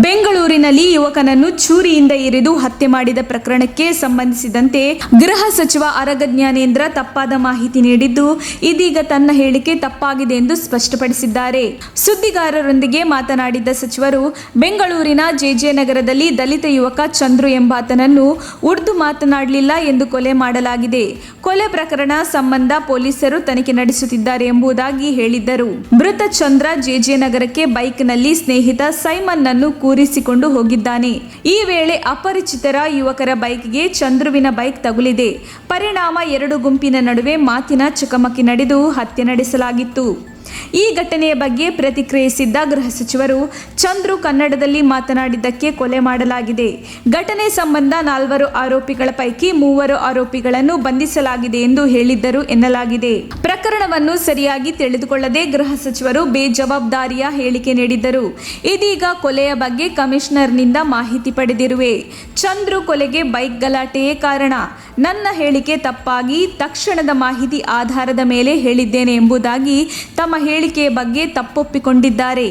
ಬೆಂಗಳೂರಿನಲ್ಲಿ ಯುವಕನನ್ನು ಚೂರಿಯಿಂದ ಇರಿದು ಹತ್ಯೆ ಮಾಡಿದ ಪ್ರಕರಣಕ್ಕೆ ಸಂಬಂಧಿಸಿದಂತೆ ಗೃಹ ಸಚಿವ ಆರಗ ಜ್ಞಾನೇಂದ್ರ ತಪ್ಪಾದ ಮಾಹಿತಿ ನೀಡಿದ್ದು, ಇದೀಗ ತನ್ನ ಹೇಳಿಕೆ ತಪ್ಪಾಗಿದೆ ಎಂದು ಸ್ಪಷ್ಟಪಡಿಸಿದ್ದಾರೆ. ಸುದ್ದಿಗಾರರೊಂದಿಗೆ ಮಾತನಾಡಿದ ಸಚಿವರು, ಬೆಂಗಳೂರಿನ ಜೆಜೆ ನಗರದಲ್ಲಿ ದಲಿತ ಯುವಕ ಚಂದ್ರು ಎಂಬಾತನನ್ನು ಉರ್ದು ಮಾತನಾಡಲಿಲ್ಲ ಎಂದು ಕೊಲೆ ಮಾಡಲಾಗಿದೆ. ಕೊಲೆ ಪ್ರಕರಣ ಸಂಬಂಧ ಪೊಲೀಸರು ತನಿಖೆ ನಡೆಸುತ್ತಿದ್ದಾರೆ ಎಂಬುದಾಗಿ ಹೇಳಿದ್ದರು. ಮೃತ ಚಂದ್ರ ಜೆಜೆ ನಗರಕ್ಕೆ ಬೈಕ್ನಲ್ಲಿ ಸ್ನೇಹಿತ ಸೈಮನ್ ನನ್ನು ಕೂರಿಸಿಕೊಂಡು ಹೋಗಿದ್ದಾನೆ. ಈ ವೇಳೆ ಅಪರಿಚಿತರ ಯುವಕರ ಬೈಕ್ಗೆ ಚಂದ್ರುವಿನ ಬೈಕ್ ತಗುಲಿದೆ. ಪರಿಣಾಮ ಎರಡು ಗುಂಪಿನ ನಡುವೆ ಮಾತಿನ ಚಕಮಕಿ ನಡೆದು ಹತ್ಯೆ ನಡೆಸಲಾಗಿತ್ತು. ಈ ಘಟನೆಯ ಬಗ್ಗೆ ಪ್ರತಿಕ್ರಿಯಿಸಿದ್ದ ಗೃಹ ಸಚಿವರು, ಚಂದ್ರು ಕನ್ನಡದಲ್ಲಿ ಮಾತನಾಡಿದ್ದಕ್ಕೆ ಕೊಲೆ ಮಾಡಲಾಗಿದೆ. ಘಟನೆ ಸಂಬಂಧ 4 ಆರೋಪಿಗಳ ಪೈಕಿ 3 ಆರೋಪಿಗಳನ್ನು ಬಂಧಿಸಲಾಗಿದೆ ಎಂದು ಹೇಳಿದ್ದರು ಎನ್ನಲಾಗಿದೆ. ಪ್ರಕರಣವನ್ನು ಸರಿಯಾಗಿ ತಿಳಿದುಕೊಳ್ಳದೆ ಗೃಹ ಸಚಿವರು ಬೇಜವಾಬ್ದಾರಿಯ ಹೇಳಿಕೆ ನೀಡಿದ್ದರು. ಇದೀಗ ಕೊಲೆಯ ಬಗ್ಗೆ ಕಮಿಷನರ್ನಿಂದ ಮಾಹಿತಿ ಪಡೆದಿರುವೆ. ಚಂದ್ರು ಕೊಲೆಗೆ ಬೈಕ್ ಗಲಾಟೆಯೇ ಕಾರಣ. ನನ್ನ ಹೇಳಿಕೆ ತಪ್ಪಾಗಿ ತಕ್ಷಣದ ಮಾಹಿತಿ ಆಧಾರದ ಮೇಲೆ ಹೇಳಿದ್ದೇನೆ ಎಂಬುದಾಗಿ ತಮ್ಮ ಹೇಳಿಕೆಯ ಬಗ್ಗೆ ತಪ್ಪೊಪ್ಪಿಕೊಂಡಿದ್ದಾರೆ.